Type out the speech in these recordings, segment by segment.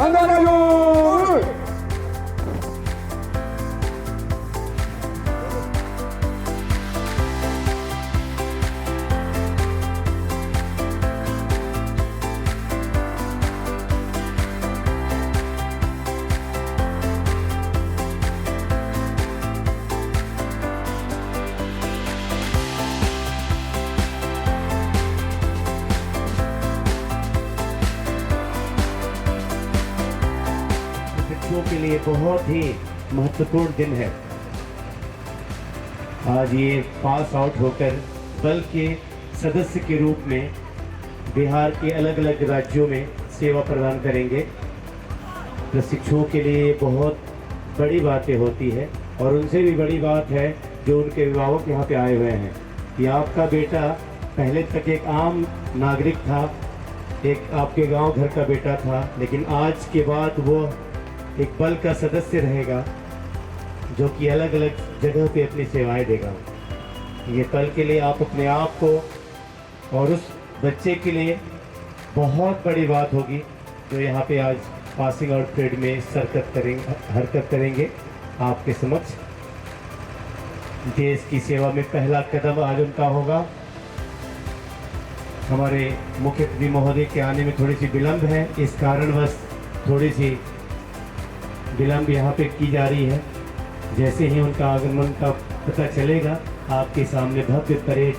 전화가요. बच्चों के लिए बहुत ही महत्वपूर्ण दिन है। आज ये पास आउट होकर बल के सदस्य के रूप में बिहार के अलग अलग राज्यों में सेवा प्रदान करेंगे। प्रशिक्षुओं के लिए बहुत बड़ी बातें होती है और उनसे भी बड़ी बात है जो उनके अभिभावक यहाँ पे आए हुए हैं कि आपका बेटा पहले तक एक आम नागरिक था, एक आपके गांव घर का बेटा था, लेकिन आज के बाद वो एक बल का सदस्य रहेगा जो कि अलग अलग जगह पे अपनी सेवाएं देगा। ये कल के लिए आप अपने आप को और उस बच्चे के लिए बहुत बड़ी बात होगी जो यहाँ पे आज पासिंग आउट परेड में हरकत करेंगे आपके समक्ष। देश की सेवा में पहला कदम आज उनका होगा। हमारे मुख्य अतिथि महोदय के आने में थोड़ी सी विलंब है, इस कारणवश थोड़ी सी विलंब यहाँ पे की जा रही है। जैसे ही उनका आगमन का पता चलेगा आपके सामने भव्य परेड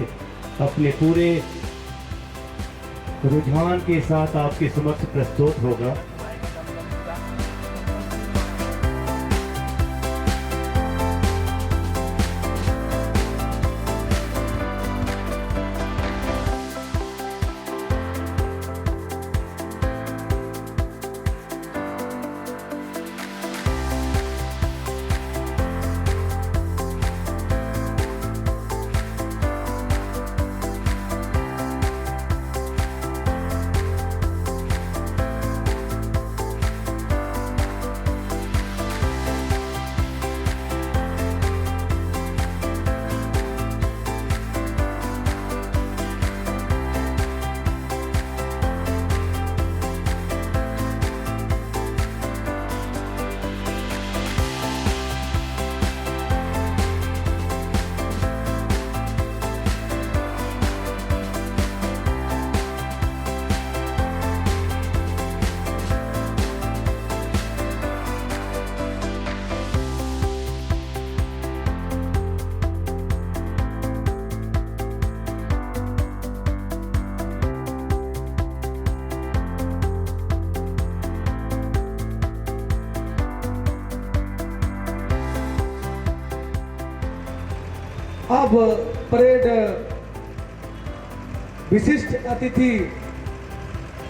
अपने पूरे रुझान के साथ आपके समक्ष प्रस्तुत होगा। अब परेड विशिष्ट अतिथि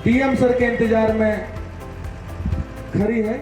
डीएम सर के इंतजार में खड़ी है।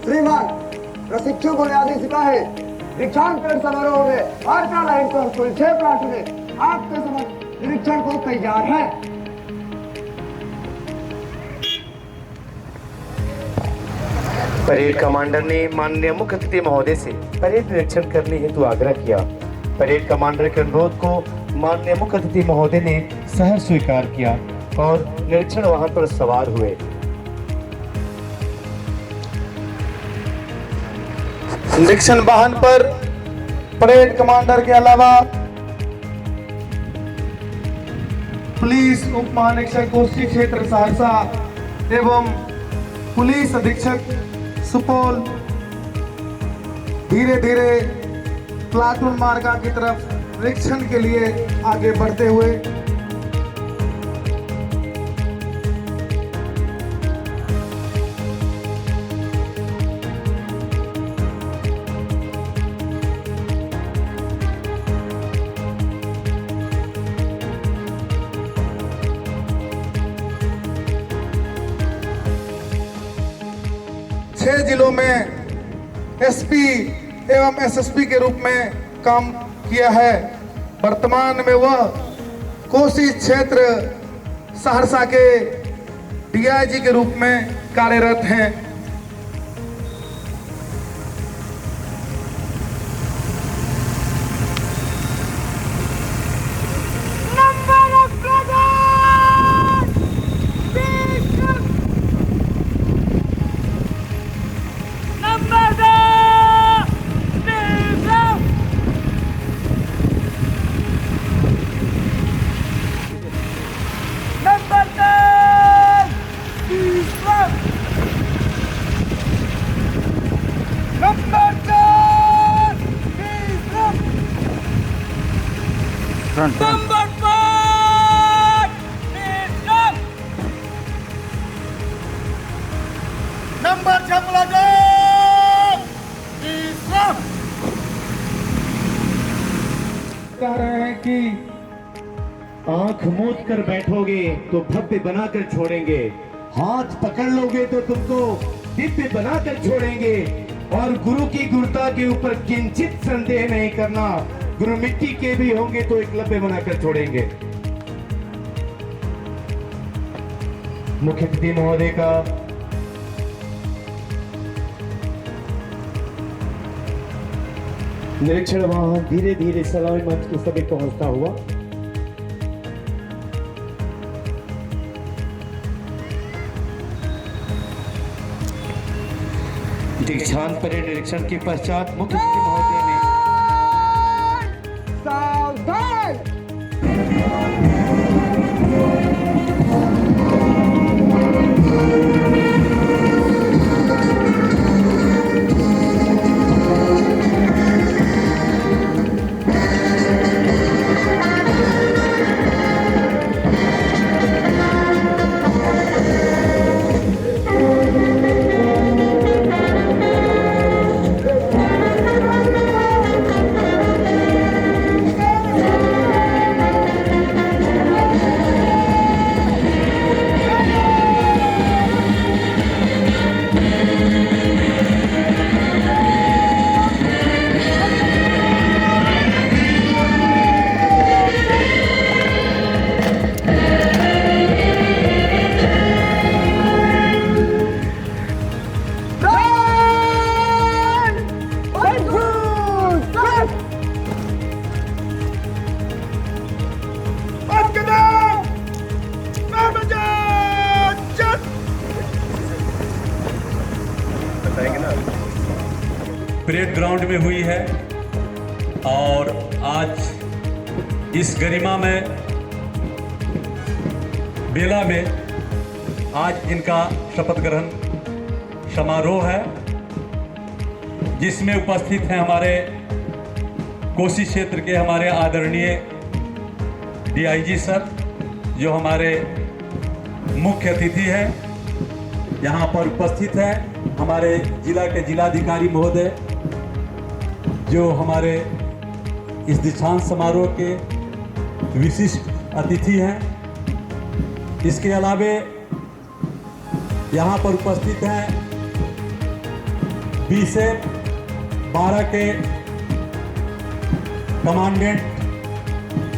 श्रीमान प्रशिक्षु बुनियादी सिपाही दीक्षांत परेड समारोह में आर्ट्रा लाइन पर कुल 6 प्लाटूनें आपके समक्ष निरीक्षण को तैयार है। परेड कमांडर ने माननीय मुख्य अतिथि महोदय से परेड निरीक्षण करने हेतु आग्रह किया। परेड कमांडर के अनुरोध को माननीय मुख्य अतिथि महोदय ने सहर्ष स्वीकार किया और निरीक्षण वाहन पर सवार हुए। निरीक्षण वाहन पर परेड कमांडर के अलावा पुलिस उप महानिरीक्षक कोस्टल क्षेत्र सहरसा एवं पुलिस अधीक्षक सुपौल धीरे धीरे प्लाटून मार्गा की तरफ निरीक्षण के लिए आगे बढ़ते हुए छह जिलों में एसपी एवं एसएसपी के रूप में काम किया है। वर्तमान में वह कोसी क्षेत्र सहरसा के डीआईजी के रूप में कार्यरत हैं। कह रहे हैं कि आंख मूंद कर बैठोगे तो भव्य बनाकर छोड़ेंगे, हाथ पकड़ लोगे तो तुमको दिव्य बनाकर छोड़ेंगे, और गुरु की गुरुता के ऊपर किंचित संदेह नहीं करना, गुरु मिट्टी के भी होंगे तो एकलव्य बनाकर छोड़ेंगे। मुख्य अतिथि महोदय का निरीक्षण वहां धीरे धीरे सलामी मंच के समीप पहुंचता हुआ दीक्षांत परेड निरीक्षण के पश्चात मुख्य अतिथि महोदय ने सावधान। परेड ग्राउंड में हुई है और आज इस गरिमा में बेला में आज इनका शपथ ग्रहण समारोह है, जिसमें उपस्थित हैं हमारे कोसी क्षेत्र के हमारे आदरणीय डीआईजी सर, जो हमारे मुख्य अतिथि हैं। यहाँ पर उपस्थित है हमारे जिला के जिलाधिकारी महोदय, जो हमारे इस दीक्षांत समारोह के विशिष्ट अतिथि हैं। इसके अलावे यहाँ पर उपस्थित हैं 20 से 12 के कमांडेंट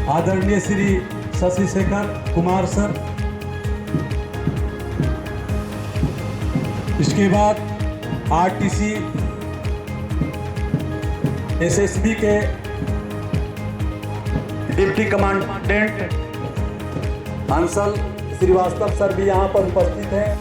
आदरणीय श्री शशि शेखर कुमार सर। इसके बाद आरटीसी एसएसबी के deputy commandant Anshal Srivastava sir भी यहाँ पर उपस्थित हैं।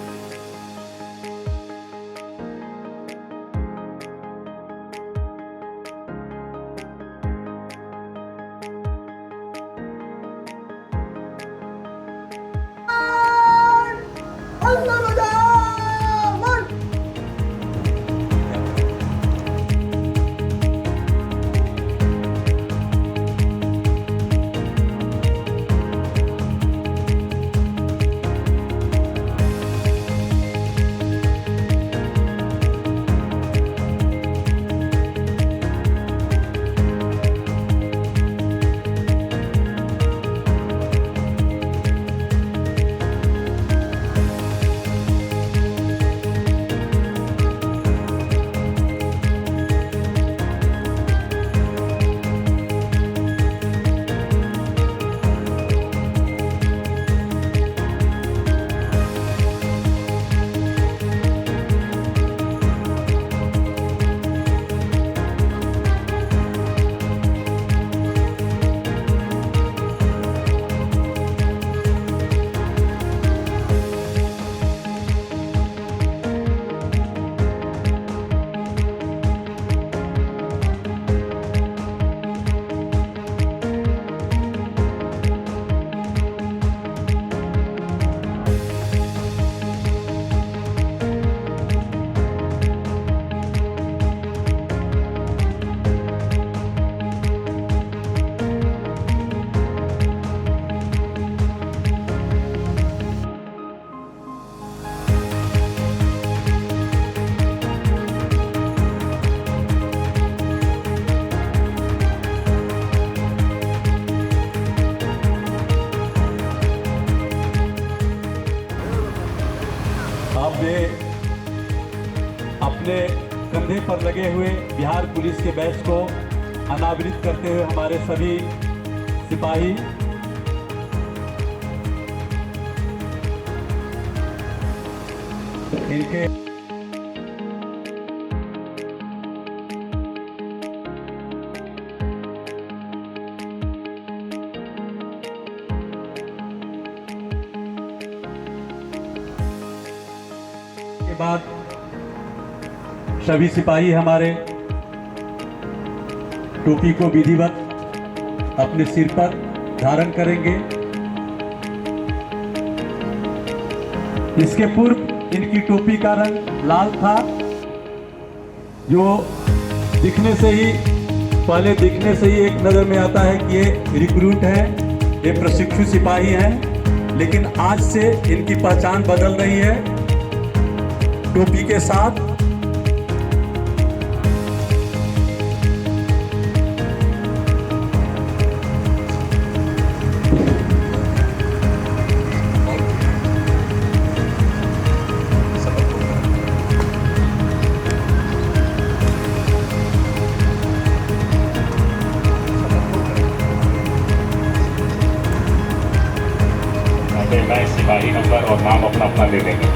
पर लगे हुए बिहार पुलिस के बैच को अनावृत करते हुए हमारे सभी सिपाही इनके के बाद सभी सिपाही हमारे टोपी को विधिवत अपने सिर पर धारण करेंगे। इसके पूर्व इनकी टोपी का रंग लाल था, जो पहले दिखने से ही एक नजर में आता है कि ये रिक्रूट है, ये प्रशिक्षु सिपाही हैं। लेकिन आज से इनकी पहचान बदल रही है। टोपी के साथ मैं सिपाही नंबर और नाम अपना दे देंगे।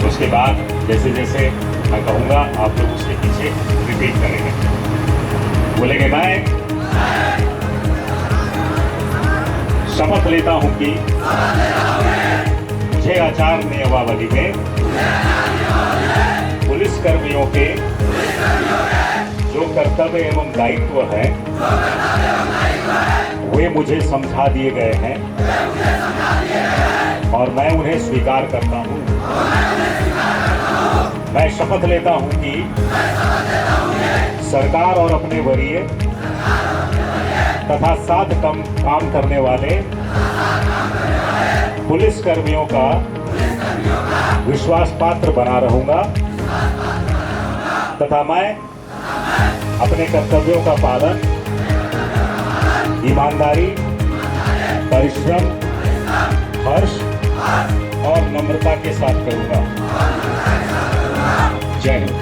उसके बाद जैसे जैसे मैं कहूँगा आप लोग उसके पीछे रिपीट करेंगे। बोलेंगे मैं शपथ लेता हूँ कि मुझे आचार नियमावली में पुलिस कर्मियों के जो कर्तव्य एवं दायित्व हैं वे मुझे समझा दिए गए हैं और मैं उन्हें स्वीकार करता हूँ। मैं शपथ लेता हूँ कि सरकार और अपने वरीय तथा साथ काम करने वाले पुलिस कर्मियों का विश्वास पात्र बना रहूंगा तथा मैं अपने कर्तव्यों का पालन ईमानदारी, परिश्रम, हर्ष और नम्रता के साथ करूंगा। जय हिंद।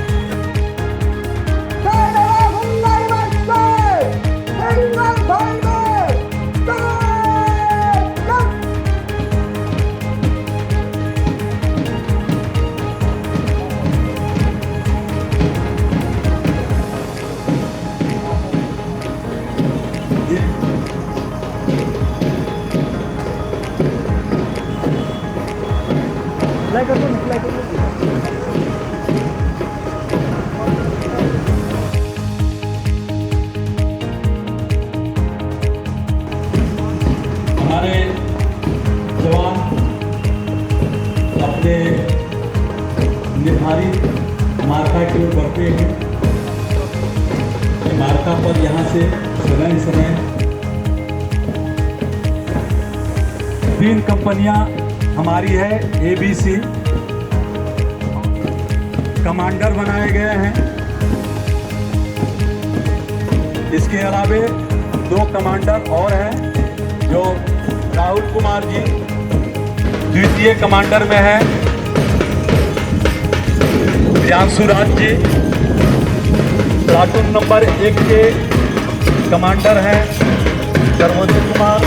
हमारे जवान अपने निर्धारित मार्का की ओर बढ़ते हैं। मार्का पर यहाँ से समय 3 कंपनियां हमारी है ABC, कमांडर बनाए गए हैं। इसके अलावे 2 कमांडर और हैं, जो राहुल कुमार जी द्वितीय कमांडर में है, प्रियांशु राज जी प्लाटून नंबर 1 के कमांडर हैं, सर्वोदय कुमार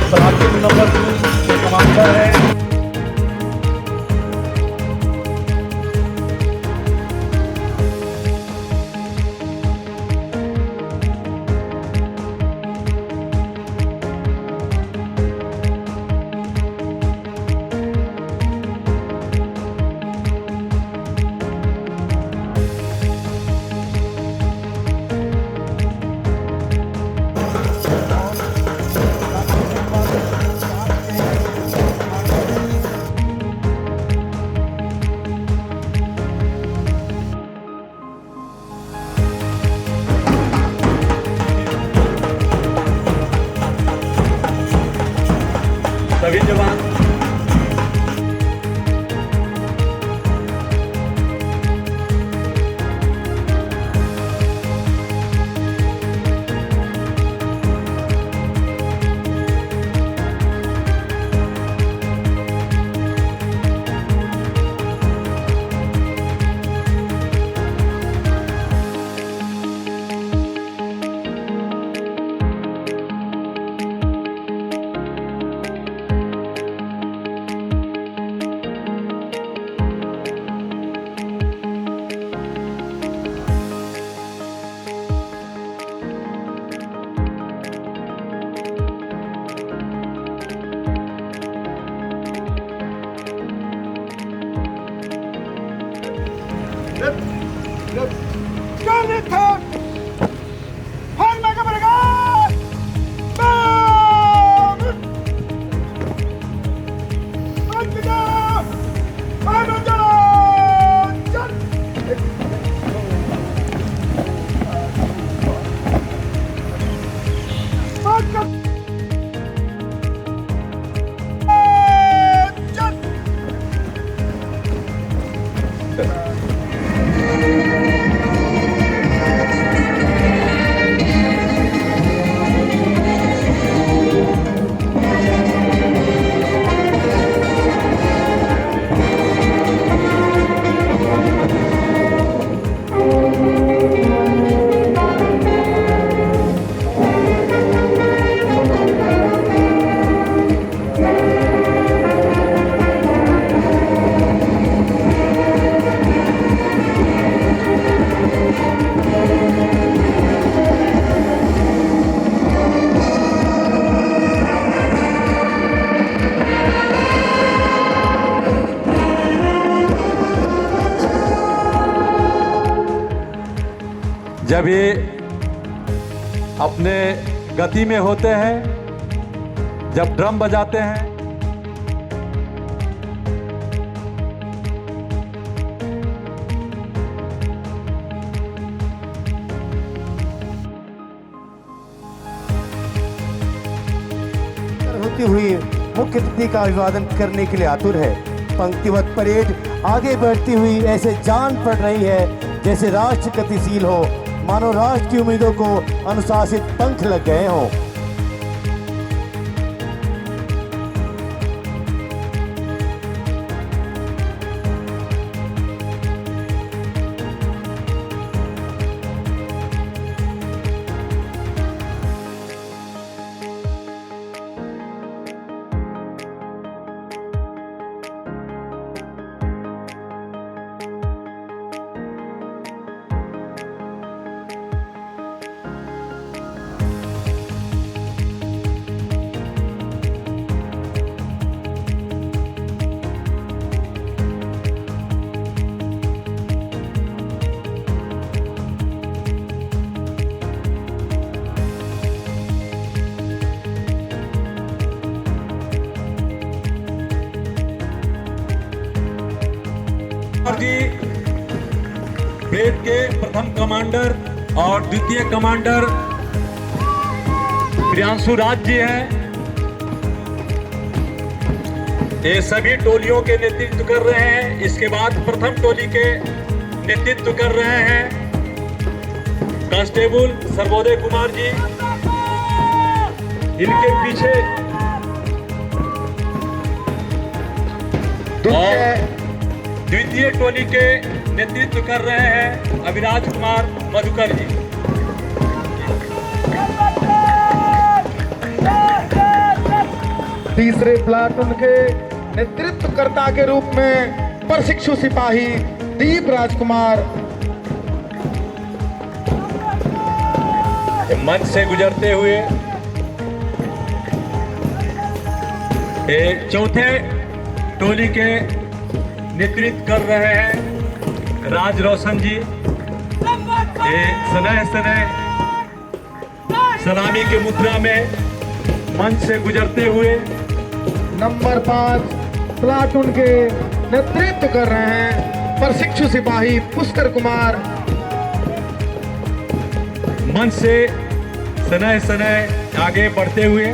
प्लाटून नंबर 2 के कमांडर हैं। सभी जवान जब ये अपने गति में होते हैं, जब ड्रम बजाते हैं, होती हुई मुख्य अतिथि का अभिवादन करने के लिए आतुर है। पंक्तिवत परेड आगे बढ़ती हुई ऐसे जान पड़ रही है जैसे राष्ट्र गतिशील हो, मानो राष्ट्र की उम्मीदों को अनुशासित पंख लग गए हों। जी ब्रेड के प्रथम कमांडर और द्वितीय कमांडर प्रियांशु राज जी हैं। ये सभी टोलियों के नेतृत्व कर रहे हैं। इसके बाद प्रथम टोली के नेतृत्व कर रहे हैं कांस्टेबल सर्वोदय कुमार जी। इनके पीछे द्वितीय टोली के नेतृत्व कर रहे हैं अभिराज कुमार मधुकर जी। तीसरे प्लाटून के नेतृत्वकर्ता के रूप में प्रशिक्षु सिपाही दीप राजकुमार मंच से गुजरते हुए चौथे टोली के नेतृत्व कर रहे हैं राज रोशन जी। सनह सलामी के मुद्रा में मंच से गुजरते हुए नंबर 5 प्लाटून के नेतृत्व कर रहे हैं प्रशिक्षु सिपाही पुष्कर कुमार। मंच से सनह आगे बढ़ते हुए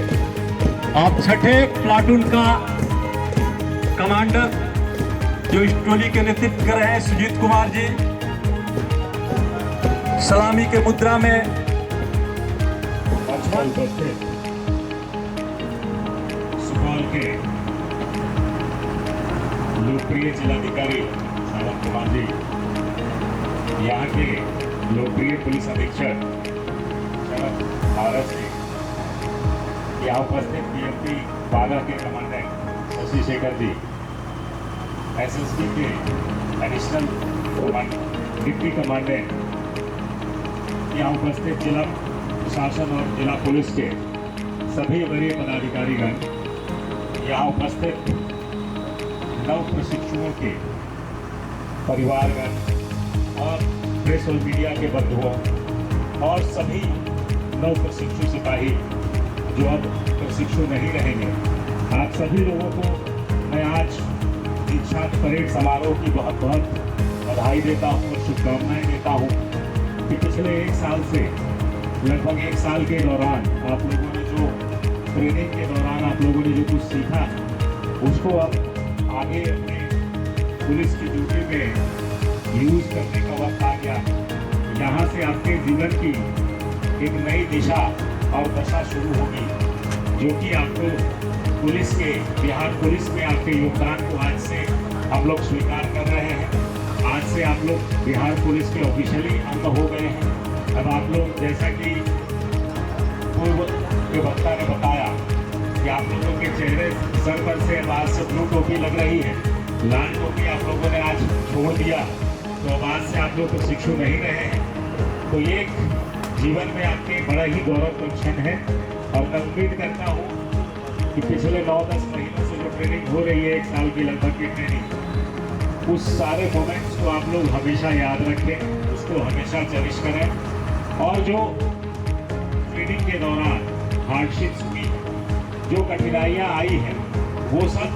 आप छठे प्लाटून का कमांडर जो इस टोली के नेतृत्व कर रहे हैं सुजीत कुमार जी, सलामी के मुद्रा में सुपौल के लोकप्रिय जिलाधिकारी सावंत कुमार जी, यहाँ के लोकप्रिय पुलिस अधीक्षक शरद भारत जी, यहाँ उपस्थित पीएमपी बागा के कमांडेंट शशि शेखर जी, एसएसबी के एडिशनल डिप्टी कमांडेंट, यहाँ उपस्थित जिला प्रशासन और जिला पुलिस के सभी वरीय पदाधिकारीगण, यहाँ उपस्थित नव प्रशिक्षुओं के परिवारगण और प्रेस और मीडिया के बंधुओं और सभी नव प्रशिक्षु सिपाही जो अब प्रशिक्षु नहीं रहेंगे, आप सभी लोगों को मैं आज दीक्षांत परेड समारोह की बहुत बहुत बधाई देता हूँ और शुभकामनाएं देता हूँ कि पिछले 1 साल से लगभग 1 साल के दौरान आप लोगों ने जो ट्रेनिंग के दौरान आप लोगों ने जो कुछ सीखा उसको अब आगे अपने पुलिस की ड्यूटी में यूज करने का वक्त आ गया। यहाँ से आपके जीवन की एक नई दिशा और दशा शुरू होगी, जो कि आपको पुलिस के बिहार पुलिस में आपके योगदान को आज से हम लोग स्वीकार कर रहे हैं। आज से आप लोग बिहार पुलिस के ऑफिशियली अंग हो गए हैं। अब आप लोग, जैसा कि पूर्व के वक्ता ने बताया कि आप लोगों के चेहरे सर पर से आज से ब्लू टोपी लग रही है, लाल टोपी आप लोगों ने आज छोड़ दिया, तो अब आज से आप लोग प्रशिक्षु नहीं रहे हैं। तो ये जीवन में आपके बड़ा ही गौरवपूर्ण क्षण है और मैं उम्मीद करता हूँ कि पिछले 9-10 महीनों से जो ट्रेनिंग हो रही है, 1 साल की लगभग की ट्रेनिंग, उस सारे मोमेंट्स को आप लोग हमेशा याद रखें, उसको हमेशा चेरिश करें और जो ट्रेनिंग के दौरान हार्डशिप्स हुई, जो कठिनाइयाँ आई हैं, वो सब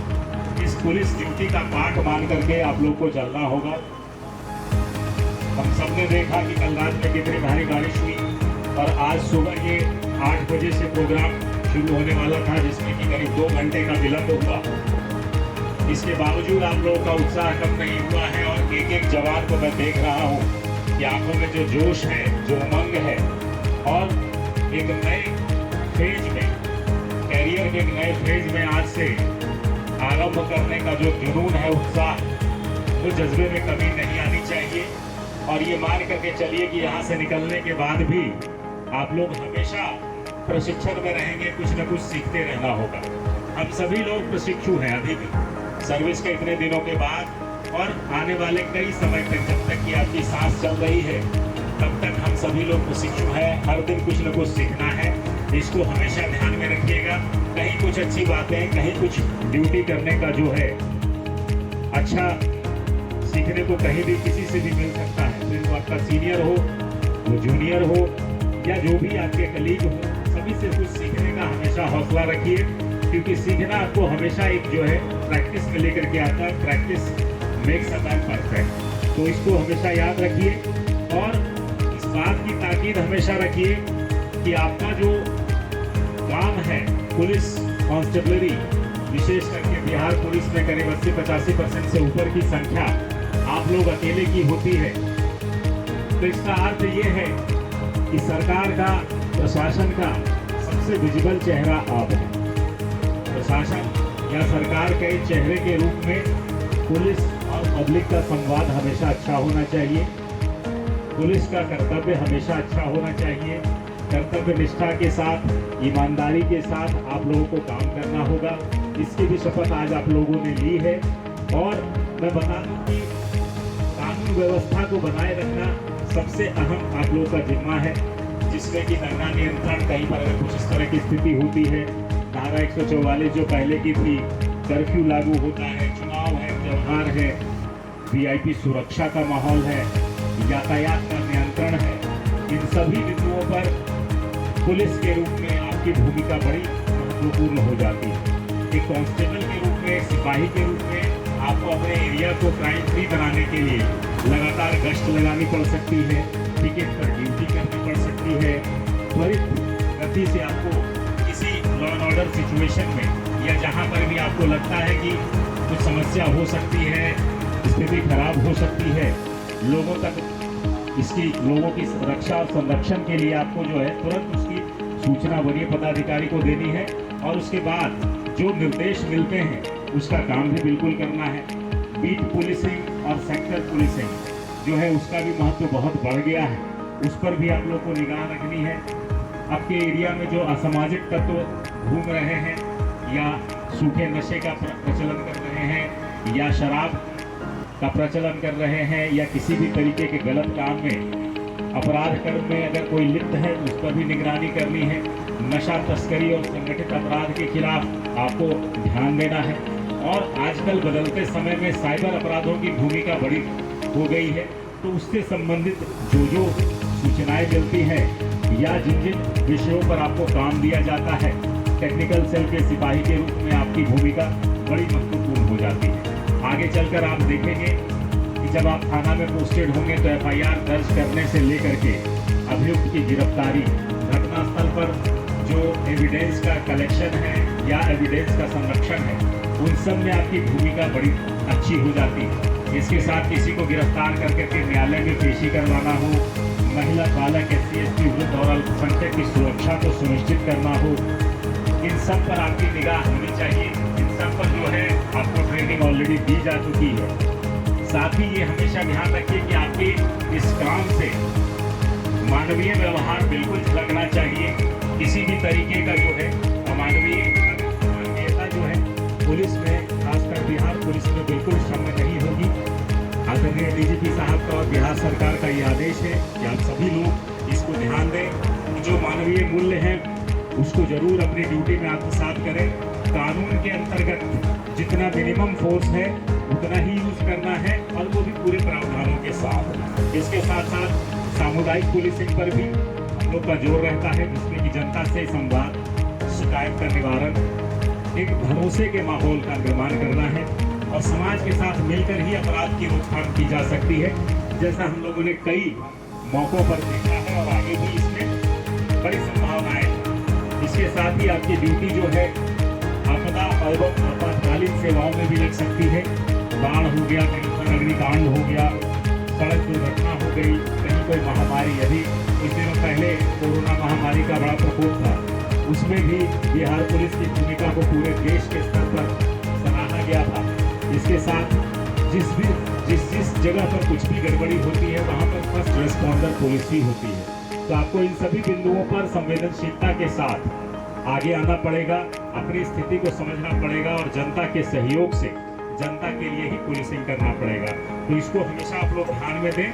इस पुलिस ड्यूटी का पार्ट मान करके आप लोग को चलना होगा। हम सब ने देखा कि कल रात में कितनी भारी बारिश हुई और आज सुबह ये 8 बजे से प्रोग्राम शुरू होने वाला था, जिसमें कि करीब 2 घंटे का विलंब हुआ। इसके बावजूद आप लोगों का उत्साह कम नहीं हुआ है और एक एक जवान को मैं देख रहा हूँ कि आंखों में जो जोश है, जो उमंग है और एक नए फेज में, कैरियर के एक नए फेज में आज से आरंभ करने का जो जुनून है, उत्साह, वो जज्बे में कमी नहीं आनी चाहिए। और ये मान करके चलिए कि यहाँ से निकलने के बाद भी आप लोग हमेशा प्रशिक्षण में रहेंगे, कुछ न कुछ सीखते रहना होगा। हम सभी लोग प्रशिक्षु हैं अभी भी, सर्विस के इतने दिनों के बाद और आने वाले कई समय तक, जब तक कि आपकी सांस चल रही है तब तक हम सभी लोग प्रशिक्षु हैं। हर दिन कुछ न कुछ सीखना है, इसको हमेशा ध्यान में रखिएगा। कहीं कुछ अच्छी बातें, कहीं कुछ ड्यूटी करने का जो है अच्छा सीखने को कहीं भी किसी से भी मिल सकता है, फिर वो आपका सीनियर हो, वो जूनियर हो या जो भी आपके कलीग हो, सभी से कुछ सीखने का हमेशा हौसला रखिए, क्योंकि सीखना आपको हमेशा एक जो है प्रैक्टिस में लेकर के आता है। Practice makes a man perfect. तो इसको हमेशा याद रखिए और इस बात की ताकीद हमेशा रखिए कि आपका जो काम है पुलिस कांस्टेबलरी, विशेष करके बिहार पुलिस में करीब 80-85% से ऊपर की संख्या आप लोग अकेले की होती है। तो इसका अर्थ ये है कि सरकार का, प्रशासन का सबसे विजिबल चेहरा आप है। प्रशासन या सरकार के चेहरे के रूप में पुलिस और पब्लिक का संवाद हमेशा अच्छा होना चाहिए। पुलिस का कर्तव्य हमेशा अच्छा होना चाहिए। कर्तव्य निष्ठा के साथ, ईमानदारी के साथ आप लोगों को काम करना होगा। इसकी भी शपथ आज आप लोगों ने ली है। और मैं बता दूं कि कानून व्यवस्था को बनाए रखना सबसे अहम आप लोगों का जिम्मा है, जिसमें कि दंगा नियंत्रण, कहीं पर अगर कुछ इस तरह की स्थिति होती है, धारा 144 जो पहले की थी, कर्फ्यू लागू होता है, चुनाव है, त्योहार है, वीआईपी सुरक्षा का माहौल है, यातायात का नियंत्रण है, इन सभी बिंदुओं पर पुलिस के रूप में आपकी भूमिका बड़ी महत्वपूर्ण हो जाती है। एक कांस्टेबल के रूप में, सिपाही के रूप में आपको अपने एरिया को क्राइम फ्री बनाने के लिए लगातार गश्त लगानी पड़ सकती है, टिकट पर ड्यूटी करनी पड़ सकती है। त्वरित गति से आपको किसी लॉ एंड ऑर्डर सिचुएशन में या जहां पर भी आपको लगता है कि कुछ समस्या हो सकती है, स्थिति खराब हो सकती है, लोगों की रक्षा और संरक्षण के लिए आपको जो है तुरंत उसकी सूचना वरीय पदाधिकारी को देनी है और उसके बाद जो निर्देश मिलते हैं उसका काम भी बिल्कुल करना है। बीट पुलिसिंग और सेक्टर पुलिसिंग जो है उसका भी महत्व बहुत बढ़ गया है, उस पर भी आप लोग को निगाह रखनी है। आपके एरिया में जो असामाजिक तत्व घूम रहे हैं या सूखे नशे का प्रचलन कर रहे हैं या शराब का प्रचलन कर रहे हैं या किसी भी तरीके के गलत काम में, अपराध कर्म में अगर कोई लिप्त है उस पर भी निगरानी करनी है। नशा तस्करी और संगठित अपराध के खिलाफ आपको ध्यान देना है। और आजकल बदलते समय में साइबर अपराधों की भूमिका बड़ी हो गई है, तो उससे संबंधित जो सूचनाएं मिलती हैं या जिन जिन विषयों पर आपको काम दिया जाता है, टेक्निकल सेल के सिपाही के रूप में आपकी भूमिका बड़ी महत्वपूर्ण हो जाती है। आगे चलकर आप देखेंगे कि जब आप थाना में पोस्टेड होंगे तो एफआईआर दर्ज करने से लेकर के अभियुक्त की गिरफ्तारी, घटनास्थल पर जो एविडेंस का कलेक्शन है या एविडेंस का संरक्षण है, उन सब में आपकी भूमिका बड़ी अच्छी हो जाती है। इसके साथ किसी को गिरफ्तार करके फिर न्यायालय में पेशी करवाना हो, महिला बालक SC/ST वृद्ध और अल्पसंख्यक की सुरक्षा को सुनिश्चित करना हो, इन सब पर आपकी निगाह होनी चाहिए। इन सब पर जो है आपको ट्रेनिंग ऑलरेडी दी जा चुकी है। साथ ही ये हमेशा ध्यान रखिए कि आपके इस काम से मानवीय व्यवहार बिल्कुल झलकना चाहिए। किसी भी तरीके का जो है अमानवीयता जो है पुलिस में, खासकर बिहार पुलिस में बिल्कुल क्षम्य नहीं होगी। आदरणीय DGP साहब का और बिहार सरकार का ये आदेश है कि आप सभी लोग इसको ध्यान दें। जो मानवीय मूल्य हैं उसको जरूर अपनी ड्यूटी में आत्मसात करें। कानून के अंतर्गत जितना मिनिमम फोर्स है उतना ही यूज करना है और वो भी पूरे प्रावधानों के साथ। इसके साथ साथ सामुदायिक पुलिसिंग पर भी लोग का जोर रहता है, जिसमें कि जनता से संवाद, शिकायत का निवारण, एक भरोसे के माहौल का निर्माण करना है और समाज के साथ मिलकर ही अपराध की रोकथाम की जा सकती है, जैसा हम लोगों ने कई मौकों पर देखा है और आगे भी इसमें बड़ी संभावनाएं हैं। इसके साथ ही आपकी ड्यूटी जो है आपदा एवं आपातकालीन सेवाओं में भी लग सकती है। बाढ़ हो गया, कहीं पर अग्निकांड हो गया, सड़क दुर्घटना हो गई, कहीं कोई महामारी, यदि कुछ दिनों पहले कोरोना महामारी का बड़ा प्रकोप था, उसमें भी बिहार पुलिस की भूमिका को पूरे देश के स्तर पर सराहा गया था। इसके साथ जिस जगह पर कुछ भी गड़बड़ी होती है वहाँ पर फर्स्ट रिस्पॉन्डर पुलिस ही होती है। तो आपको इन सभी बिंदुओं पर संवेदनशीलता के साथ आगे आना पड़ेगा, अपनी स्थिति को समझना पड़ेगा और जनता के सहयोग से जनता के लिए ही पुलिसिंग करना पड़ेगा। तो इसको हमेशा आप लोग ध्यान में दें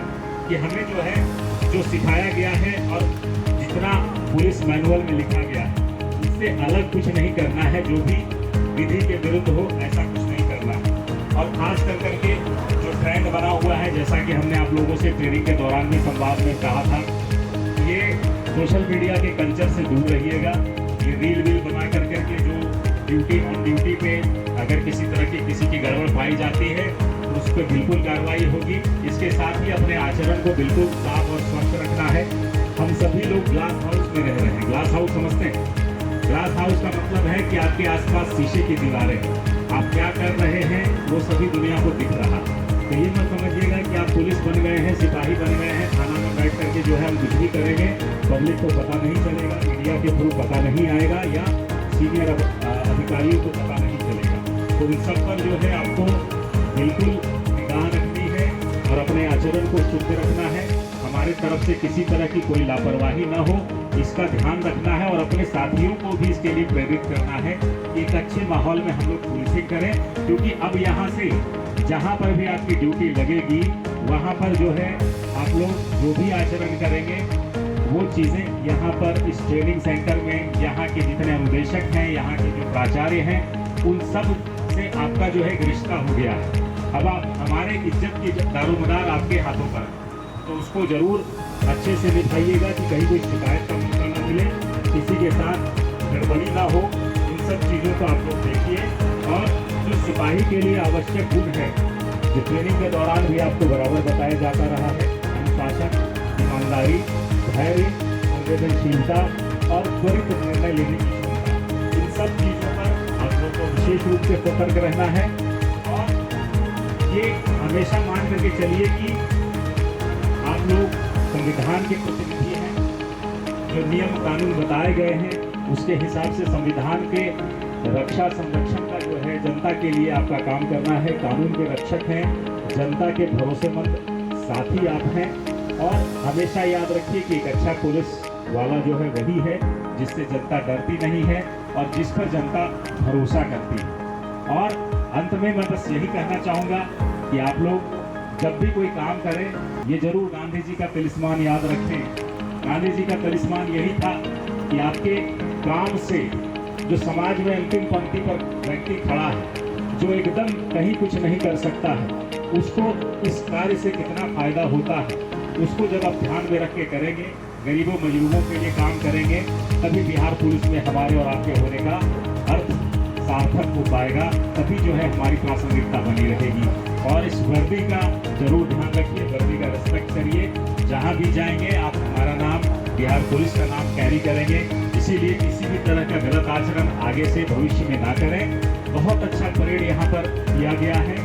कि हमें जो है जो सिखाया गया है और जितना पुलिस मैनुअल में लिखा गया है उससे अलग कुछ नहीं करना है, जो भी विधि के विरुद्ध हो ऐसा कुछ नहीं करना है। और खास करके जो ट्रेंड बना हुआ है, जैसा कि हमने आप लोगों से ट्रेनिंग के दौरान भी संवाद में कहा था, ये सोशल मीडिया के कल्चर से दूर रहिएगा। ये रील बना करके जो ड्यूटी ऑन ड्यूटी पे अगर किसी तरह की किसी की गड़बड़ पाई जाती है तो उस पर बिल्कुल कार्रवाई होगी। इसके साथ ही अपने आचरण को बिल्कुल साफ और स्वच्छ रखना है। हम सभी लोग ग्लास हाउस में रह रहे हैं। ग्लास हाउस समझते हैं? ग्लास हाउस का मतलब है कि आपके आसपास शीशे की दीवारें हैं, आप क्या कर रहे हैं वो सभी दुनिया को दिख रहा है। तो ये मत समझिएगा कि आप पुलिस बन गए हैं, सिपाही बन गए हैं, थाना में बैठ करके जो है हम कुछ भी करेंगे, पब्लिक को पता नहीं चलेगा, मीडिया के थ्रू पता नहीं आएगा या सीनियर अधिकारियों को पता नहीं चलेगा। तो इन सब पर जो है आपको बिल्कुल निगाह रखनी है और अपने आचरण को शुद्ध रखना है। हमारे तरफ से किसी तरह की कोई लापरवाही ना हो, इसका ध्यान रखना है और अपने साथियों को भी इसके लिए प्रेरित करना है कि एक अच्छे माहौल में हम लोग पुलिसिंग करें। क्योंकि अब यहाँ से जहाँ पर भी आपकी ड्यूटी लगेगी वहाँ पर जो है आप लोग जो भी आचरण करेंगे वो चीज़ें यहाँ पर इस ट्रेनिंग सेंटर में यहाँ के जितने अनुदेशक हैं, यहाँ के जो प्राचार्य हैं, उन सब से आपका जो है एक रिश्ता हो गया है। अब आप हमारे इज्जत की दारोमदार आपके हाथों पर है, तो उसको जरूर अच्छे से निभाइएगा कि कहीं कोई शिकायत का मौका न मिले, किसी के साथ गड़बड़ी ना हो। इन सब चीज़ों को आप लोग देखिए और जो सिपाही के लिए आवश्यक गुण है जो ट्रेनिंग के दौरान भी आपको बराबर बताया जाता रहा है, अनुशासन, ईमानदारी, धैर्य, संवेदनशीलता और त्वरित निर्णय लेने की क्षमता, इन सब चीज़ों पर आप लोग को विशेष रूप से सतर्क रहना है। और ये हमेशा मान करके चलिए कि आप लोग संविधान के प्रतिनिधि हैं। जो नियम कानून बताए गए हैं उसके हिसाब से संविधान के रक्षा संरक्षण का जो है जनता के लिए आपका काम करना है। कानून के रक्षक हैं, जनता के भरोसेमंद साथी आप हैं। और हमेशा याद रखिए कि एक अच्छा पुलिस वाला जो है वही है जिससे जनता डरती नहीं है और जिस पर जनता भरोसा करती है। और अंत में मैं बस यही कहना चाहूँगा कि आप लोग जब भी कोई काम करें ये जरूर गांधी जी का तिलिस्मान याद रखें। गांधी जी का तिलिस्मान यही था कि आपके काम से जो समाज में अंतिम पंक्ति पर व्यक्ति खड़ा है, जो एकदम कहीं कुछ नहीं कर सकता है, उसको इस कार्य से कितना फायदा होता है, उसको जब आप ध्यान में रख के करेंगे, गरीबों मजलूमों के लिए काम करेंगे, तभी बिहार पुलिस में हमारे और आपके होने का अर्थ सार्थक हो पाएगा। तभी जो है हमारी प्रासंगिकता बनी रहेगी। और इस वर्दी का जरूर ध्यान रखिए, वर्दी का रिस्पेक्ट करिए। जहाँ भी जाएंगे आप हमारा नाम, बिहार पुलिस का नाम कैरी करेंगे। इसीलिए किसी भी तरह का गलत आचरण आगे से भविष्य में ना करें। बहुत अच्छा परेड यहाँ पर किया गया है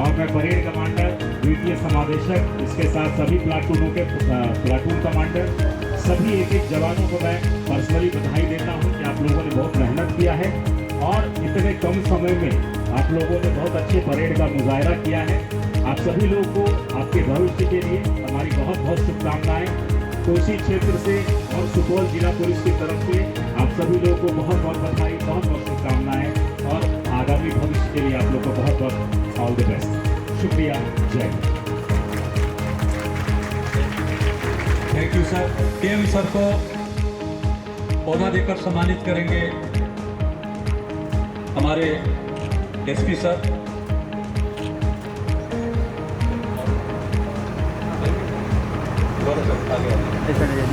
और मैं परेड कमांडर, द्वितीय समादेशक, इसके साथ सभी प्लाटूनों के प्लाटून कमांडर, सभी एक जवानों को मैं पर्सनली बधाई देता हूँ कि आप लोगों ने बहुत मेहनत किया है और इतने कम समय में आप लोगों ने बहुत अच्छे परेड का मुजाहरा किया है। आप सभी लोगों को आपके भविष्य के लिए हमारी बहुत बहुत शुभकामनाएं। कोसी क्षेत्र से और सुपौल जिला पुलिस की तरफ से आप सभी लोगों को बहुत बहुत बधाई, बहुत बहुत शुभकामनाएं और आगामी भविष्य के लिए आप लोगों को बहुत बहुत ऑल द बेस्ट। शुक्रिया, जय हिंद। Thank you sir. KM sir को पौधा देकर सम्मानित करेंगे हमारे एसपी सर। ऐसा नहीं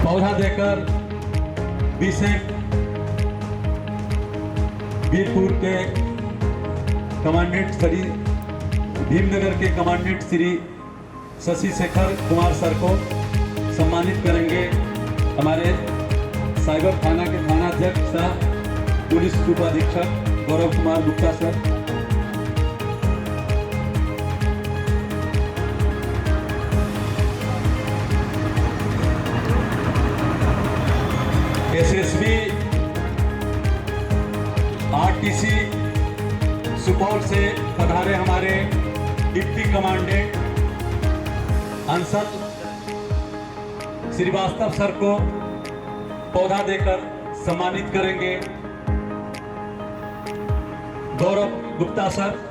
पौधा देकर बीसेक वीरपुर के कमांडेंट श्री भीमनगर के कमांडेंट श्री शशि शेखर कुमार सर को सम्मानित करेंगे हमारे साइबर थाना के थानाध्यक्ष सह पुलिस उपाधीक्षक Gaurav Kumar Gupta sir. SSB RTC Supaul से पधारे हमारे deputy commandant Anshal Srivastava sir को पौधा देकर सम्मानित करेंगे गौरव गुप्ता सर।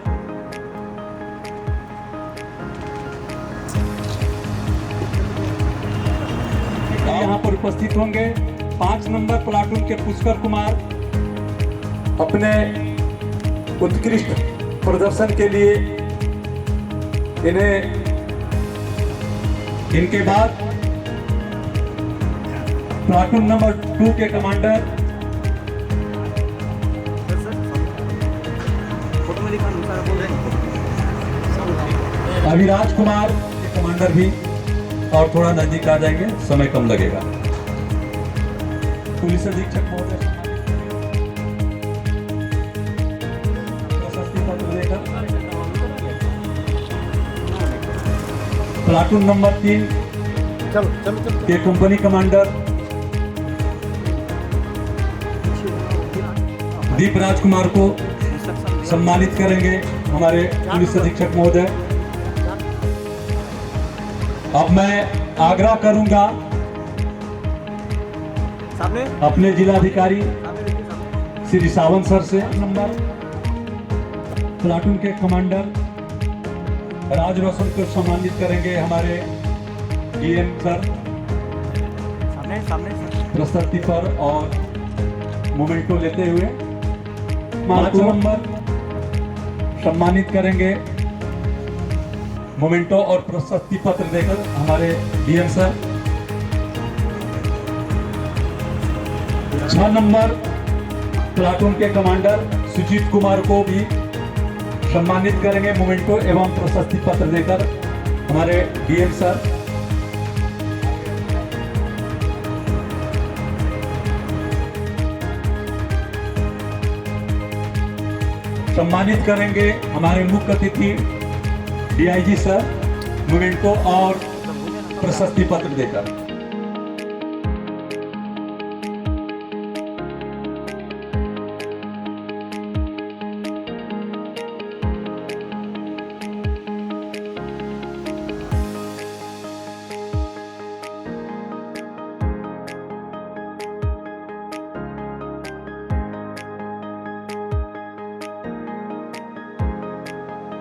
यहाँ पर उपस्थित होंगे 5 नंबर प्लाटून के पुष्कर कुमार अपने उत्कृष्ट प्रदर्शन के लिए इनके बाद प्लाटून नंबर 2 के कमांडर अभिराज कुमार के कमांडर भी और थोड़ा नजदीक आ जाएंगे, समय कम लगेगा। पुलिस अधीक्षक महोदय प्रशस्ति पत्र देकर प्लाटून नंबर 3 के कंपनी कमांडर दीप राजकुमार को सम्मानित करेंगे हमारे पुलिस अधीक्षक महोदय। अब मैं आग्रह करूंगा अपने जिलाधिकारी श्री सावंत सर से नंबर प्लाटून के कमांडर राज रोशन को सम्मानित करेंगे हमारे डीएम सर प्रस्तुति पर और मोमेंटो लेते हुए। 5 नंबर सम्मानित करेंगे मोमेंटो और प्रशस्ति पत्र देकर हमारे डीएम सर। 6 नंबर प्लाटून के कमांडर सुजीत कुमार को भी सम्मानित करेंगे मोमेंटो एवं प्रशस्ति पत्र देकर हमारे डीएम सर। सम्मानित करेंगे हमारे मुख्य अतिथि डीआईजी सर मोमेंटो और प्रशस्ति पत्र देकर।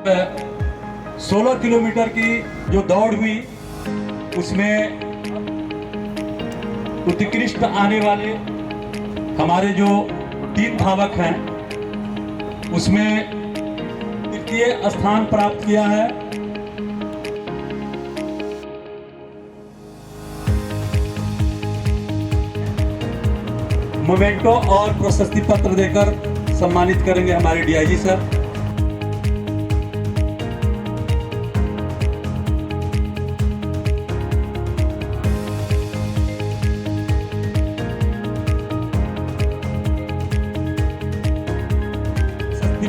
तहत 16 किलोमीटर की जो दौड़ हुई उसमें उत्कृष्ट आने वाले हमारे जो 3 धावक हैं उसमें तृतीय स्थान प्राप्त किया है मोमेंटो और प्रशस्ति पत्र देकर सम्मानित करेंगे हमारे डीआईजी सर।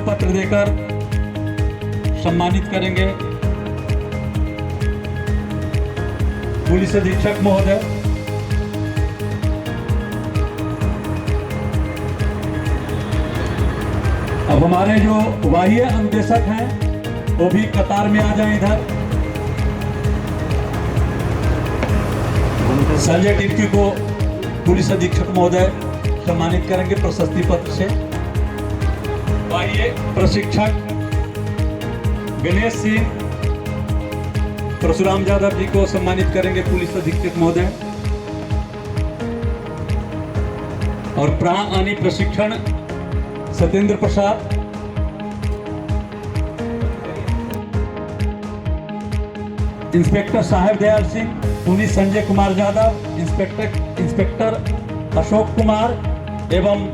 पत्र देकर सम्मानित करेंगे पुलिस अधीक्षक महोदय। अब हमारे जो वाह्य अनुदेशक हैं वो भी कतार में आ जाएं इधर। संजय टिर्की को पुलिस अधीक्षक महोदय सम्मानित करेंगे प्रशस्ति पत्र से। वाह्य प्रशिक्षक गणेश सिंह परशुराम यादव जी को सम्मानित करेंगे पुलिस अधीक्षक महोदय। और प्राण प्रशिक्षण सत्येंद्र प्रसाद इंस्पेक्टर साहेब दयाल सिंह, पुलिस संजय कुमार यादव, इंस्पेक्टर अशोक कुमार एवं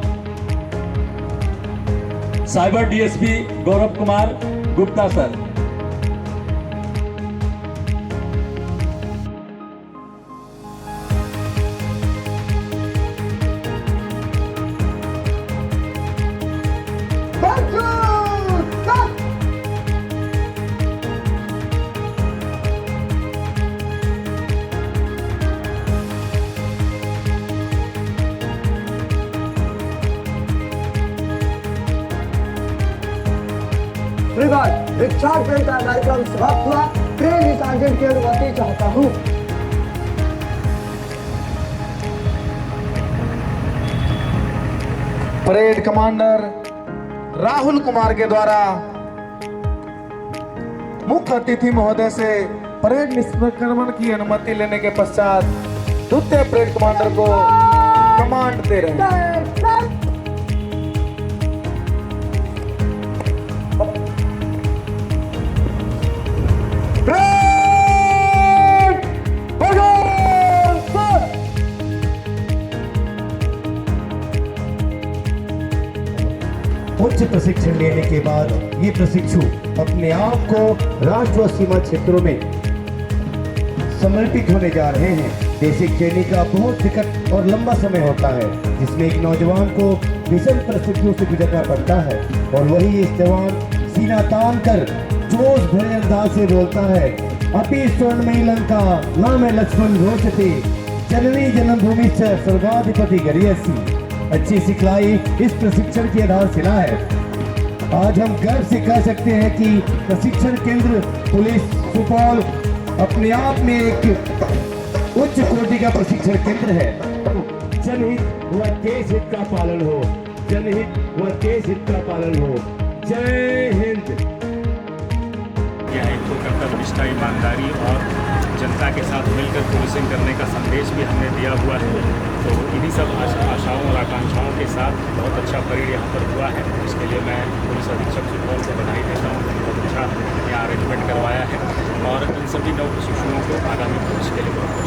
साइबर डीएसपी गौरव कुमार गुप्ता सर। दीक्षांत परेड का कार्यक्रम समाप्त हुआ। ट्रेन सार्जेंट की अनुमति चाहता हूँ। परेड कमांडर राहुल कुमार के द्वारा मुख्य अतिथि महोदय से परेड निष्क्रमण की अनुमति लेने के पश्चात द्वितीय परेड कमांडर को कमांड दे रहे हैं। उच्च प्रशिक्षण लेने के बाद ये प्रशिक्षु अपने आप को राष्ट्र व सीमा क्षेत्रों में समर्पित होने जा रहे हैं। बेसिक ट्रेनिंग का बहुत विकट और लंबा समय होता है, जिसमें एक नौजवान को भीषण परिस्थितियों से गुजरना पड़ता है और वही इस जवान सीना तान कर जोश भरे अंदाज से बोलता है, अपि स्वर्णमयी लंका नाम लक्ष्मण रोचते जननी जन्मभूमि से स्वर्गाधिपति गरियसी। अच्छी सिखलाई इस प्रशिक्षण की आधारशिला है। आज हम गर्व से कह सकते हैं कि प्रशिक्षण केंद्र पुलिस सुपौल अपने आप में एक उच्च कोटि का प्रशिक्षण केंद्र है। जनहित व देश हित का पालन हो, जनहित व देश हित का पालन हो। जय हिंद। यह एक तो कर्तव्यनिष्ठा, ईमानदारी और जनता के साथ मिलकर पुलिसिंग करने का संदेश भी हमने दिया हुआ है। तो इन्हीं सब आशाओं और आकांक्षाओं के साथ बहुत अच्छा परेड यहाँ पर हुआ है। इसके लिए मैं पुलिस अधीक्षक सुपौल को बधाई देता हूँ। बहुत अच्छा यहाँ अरेंजमेंट करवाया है और इन सभी नव प्रशिक्षुओं को आगामी भविष्य के लिए